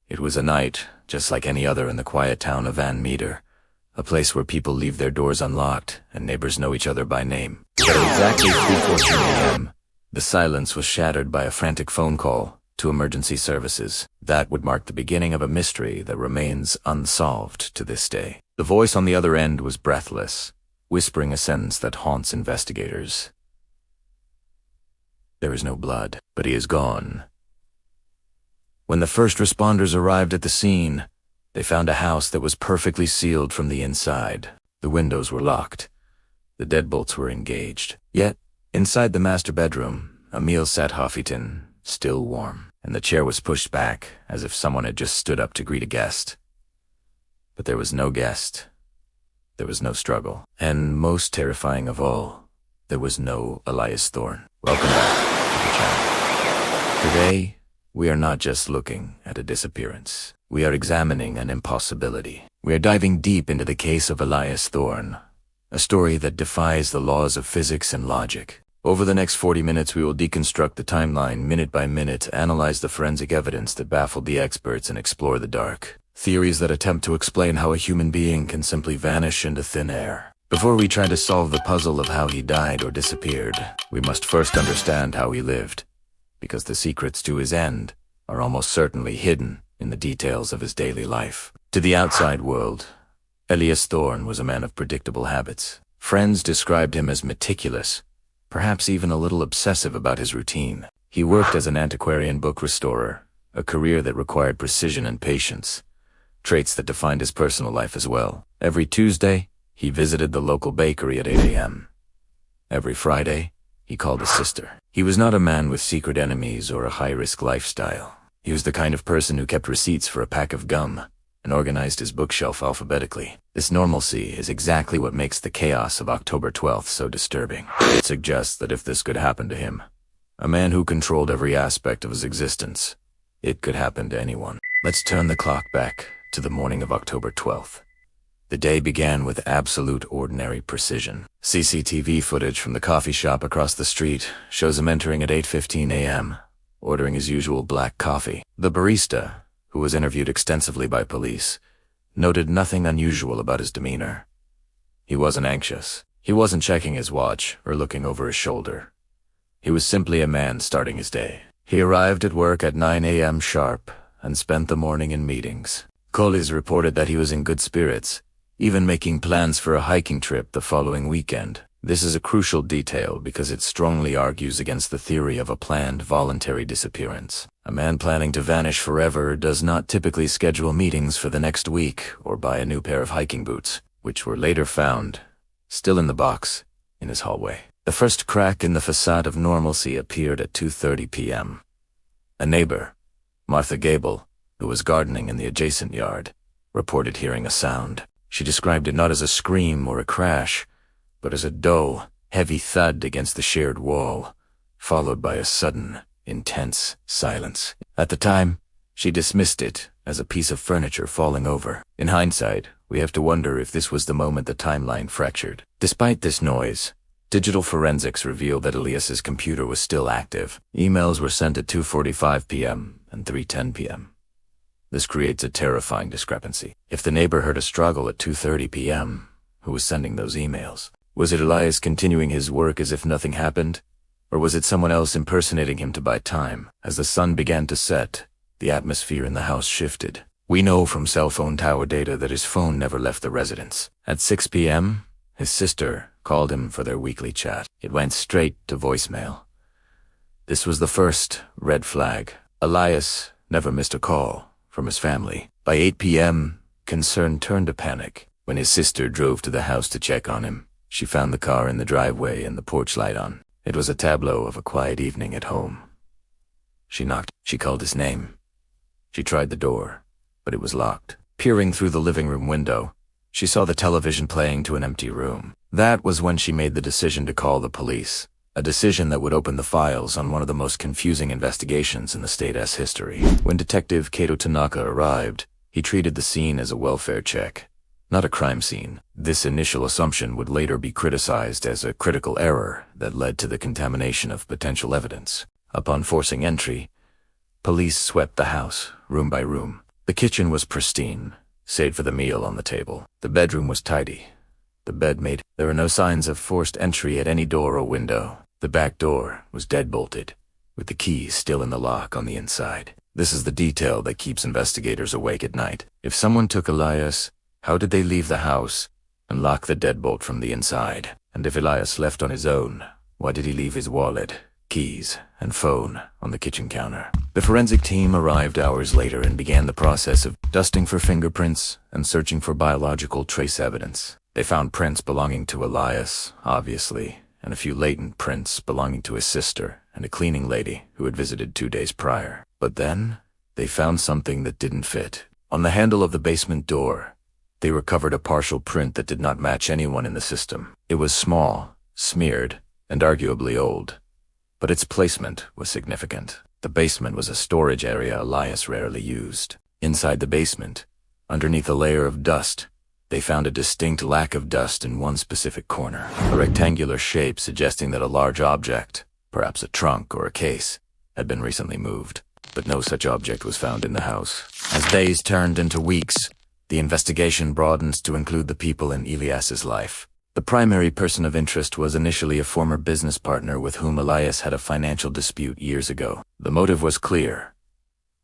It was a night, just like any other in the quiet town of Van Meter, a place where people leave their doors unlocked and neighbors know each other by name. But at exactly 3:14 a.m., the silence was shattered by a frantic phone call to emergency services. That would mark the beginning of a mystery that remains unsolved to this day. The voice on the other end was breathless, whispering a sentence that haunts investigators. "There is no blood, but he is gone." When the first responders arrived at the scene, they found a house that was perfectly sealed from the inside. The windows were locked. The deadbolts were engaged. Yet, inside the master bedroom, a meal sat half-eaten, still warm, and the chair was pushed back as if someone had just stood up to greet a guest. But there was no guest. There was no struggle. And most terrifying of all, there was no Elias Thorne. Welcome back to the channel. Today, we are not just looking at a disappearance. We are examining an impossibility. We are diving deep into the case of Elias Thorne, a story that defies the laws of physics and logic. Over the next 40 minutes, we will deconstruct the timeline minute by minute, analyze the forensic evidence that baffled the experts, and explore the dark theories that attempt to explain how a human being can simply vanish into thin air. Before we try to solve the puzzle of how he died or disappeared, we must first understand how he lived, because the secrets to his end are almost certainly hidden in the details of his daily life. To the outside world, Elias Thorne was a man of predictable habits. Friends described him as meticulous, perhaps even a little obsessive about his routine. He worked as an antiquarian book restorer, a career that required precision and patience, traits that defined his personal life as well. Every Tuesday, he visited the local bakery at 8 a.m. Every Friday, he called his sister. He was not a man with secret enemies or a high-risk lifestyle. He was the kind of person who kept receipts for a pack of gum and organized his bookshelf alphabetically. This normalcy is exactly what makes the chaos of October 12th so disturbing. It suggests that if this could happen to him, a man who controlled every aspect of his existence, it could happen to anyone. Let's turn the clock back to the morning of October 12th. The day began with absolute ordinary precision. CCTV footage from the coffee shop across the street shows him entering at 8:15 a.m., ordering his usual black coffee. The barista, who was interviewed extensively by police, noted nothing unusual about his demeanor. He wasn't anxious. He wasn't checking his watch or looking over his shoulder. He was simply a man starting his day. He arrived at work at 9 a.m. sharp and spent the morning in meetings. Colleagues reported that he was in good spirits, even making plans for a hiking trip the following weekend. This is a crucial detail because it strongly argues against the theory of a planned voluntary disappearance. A man planning to vanish forever does not typically schedule meetings for the next week or buy a new pair of hiking boots, which were later found, still in the box, in his hallway. The first crack in the facade of normalcy appeared at 2:30 p.m. A neighbor, Martha Gable, who was gardening in the adjacent yard, reported hearing a sound. She described it not as a scream or a crash, but as a dull, heavy thud against the shared wall, followed by a sudden, intense silence. At the time, she dismissed it as a piece of furniture falling over. In hindsight, we have to wonder if this was the moment the timeline fractured. Despite this noise, digital forensics revealed that Elias's computer was still active. Emails were sent at 2:45 p.m. and 3:10 p.m. This creates a terrifying discrepancy. If the neighbor heard a struggle at 2:30 p.m., who was sending those emails? Was it Elias continuing his work as if nothing happened? Or was it someone else impersonating him to buy time? As the sun began to set, the atmosphere in the house shifted. We know from cell phone tower data that his phone never left the residence. At 6 p.m., his sister called him for their weekly chat. It went straight to voicemail. This was the first red flag. Elias never missed a call from his family. By 8 p.m., concern turned to panic. When his sister drove to the house to check on him, she found the car in the driveway and the porch light on. It was a tableau of a quiet evening at home. She knocked. She called his name. She tried the door, but it was locked. Peering through the living room window, she saw the television playing to an empty room. That was when she made the decision to call the police, a decision that would open the files on one of the most confusing investigations in the state's history. When Detective Kato Tanaka arrived, he treated the scene as a welfare check, not a crime scene. This initial assumption would later be criticized as a critical error that led to the contamination of potential evidence. Upon forcing entry, police swept the house, room by room. The kitchen was pristine, save for the meal on the table. The bedroom was tidy. The bed made. There were no signs of forced entry at any door or window. The back door was deadbolted, with the keys still in the lock on the inside. This is the detail that keeps investigators awake at night. If someone took Elias, how did they leave the house and lock the deadbolt from the inside? And if Elias left on his own, why did he leave his wallet, keys, and phone on the kitchen counter? The forensic team arrived hours later and began the process of dusting for fingerprints and searching for biological trace evidence. They found prints belonging to Elias, obviously, and a few latent prints belonging to his sister and a cleaning lady who had visited 2 days prior. But then, they found something that didn't fit. On the handle of the basement door, they recovered a partial print that did not match anyone in the system. It was small, smeared, and arguably old, but its placement was significant. The basement was a storage area Elias rarely used. Inside the basement, underneath a layer of dust, they found a distinct lack of dust in one specific corner, a rectangular shape suggesting that a large object, perhaps a trunk or a case, had been recently moved. But no such object was found in the house. As days turned into weeks, the investigation broadened to include the people in Elias's life. The primary person of interest was initially a former business partner with whom Elias had a financial dispute years ago. The motive was clear: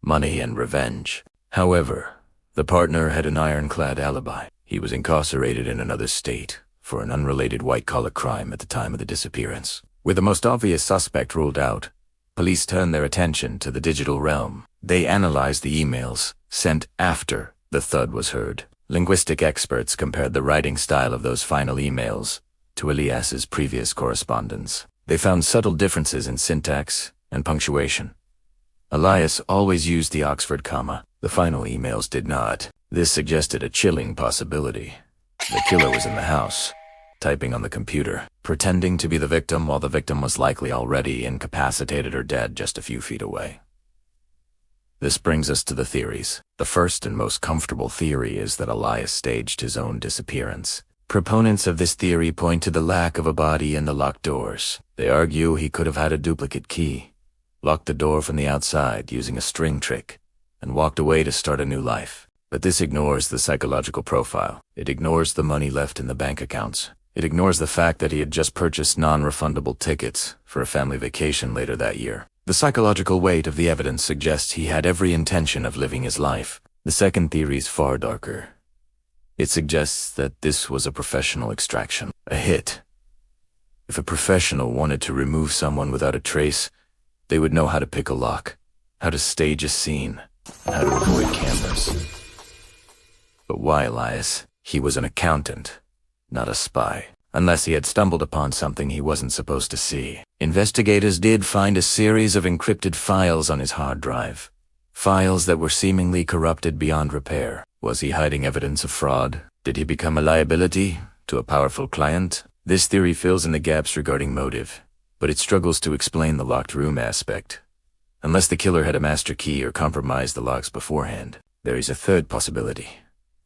money and revenge. However, the partner had an ironclad alibi. He was incarcerated in another state for an unrelated white-collar crime at the time of the disappearance. With the most obvious suspect ruled out, police turned their attention to the digital realm. They analyzed the emails sent after the thud was heard. Linguistic experts compared the writing style of those final emails to Elias's previous correspondence. They found subtle differences in syntax and punctuation. Elias always used the Oxford comma. The final emails did not. This suggested a chilling possibility. The killer was in the house, typing on the computer, pretending to be the victim while the victim was likely already incapacitated or dead just a few feet away. This brings us to the theories. The first and most comfortable theory is that Elias staged his own disappearance. Proponents of this theory point to the lack of a body in the locked doors. They argue he could have had a duplicate key, locked the door from the outside using a string trick, and walked away to start a new life. But this ignores the psychological profile. It ignores the money left in the bank accounts. It ignores the fact that he had just purchased non-refundable tickets for a family vacation later that year. The psychological weight of the evidence suggests he had every intention of living his life. The second theory is far darker. It suggests that this was a professional extraction, a hit. If a professional wanted to remove someone without a trace, they would know how to pick a lock, how to stage a scene, and how to avoid cameras. But why Elias? He was an accountant, not a spy. Unless he had stumbled upon something he wasn't supposed to see. Investigators did find a series of encrypted files on his hard drive. Files that were seemingly corrupted beyond repair. Was he hiding evidence of fraud? Did he become a liability to a powerful client? This theory fills in the gaps regarding motive, but it struggles to explain the locked room aspect. Unless the killer had a master key or compromised the locks beforehand. There is a third possibility.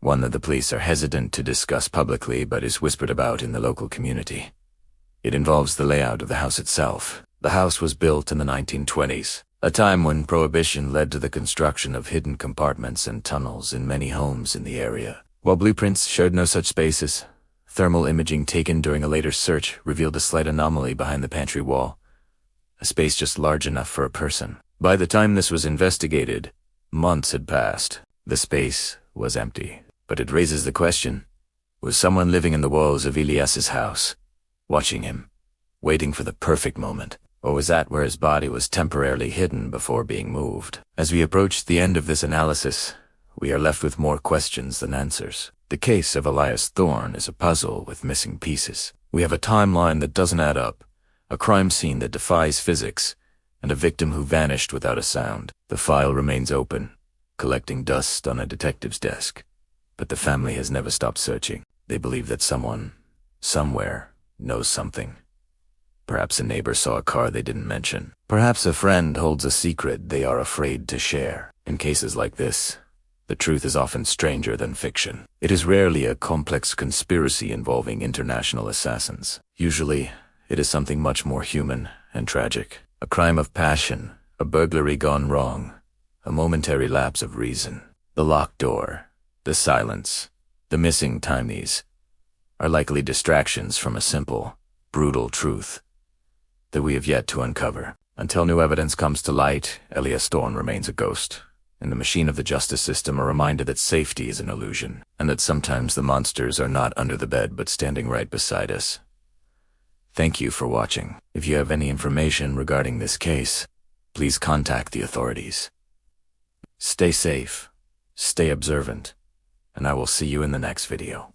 One that the police are hesitant to discuss publicly but is whispered about in the local community. It involves the layout of the house itself. The house was built in the 1920s, a time when prohibition led to the construction of hidden compartments and tunnels in many homes in the area. While blueprints showed no such spaces, thermal imaging taken during a later search revealed a slight anomaly behind the pantry wall, a space just large enough for a person. By the time this was investigated, months had passed. The space was empty. But it raises the question, was someone living in the walls of Elias's house, watching him, waiting for the perfect moment? Or was that where his body was temporarily hidden before being moved? As we approach the end of this analysis, we are left with more questions than answers. The case of Elias Thorne is a puzzle with missing pieces. We have a timeline that doesn't add up, a crime scene that defies physics, and a victim who vanished without a sound. The file remains open, collecting dust on a detective's desk. But the family has never stopped searching. They believe that someone, somewhere, knows something. Perhaps a neighbor saw a car they didn't mention. Perhaps a friend holds a secret they are afraid to share. In cases like this, the truth is often stranger than fiction. It is rarely a complex conspiracy involving international assassins. Usually, it is something much more human and tragic. A crime of passion, a burglary gone wrong, a momentary lapse of reason. The locked door, the silence, the missing timeys are likely distractions from a simple, brutal truth that we have yet to uncover. Until new evidence comes to light, Elias Thorne remains a ghost, and the machine of the justice system a reminder that safety is an illusion, and that sometimes the monsters are not under the bed but standing right beside us. Thank you for watching. If you have any information regarding this case, please contact the authorities. Stay safe, stay observant, and I will see you in the next video.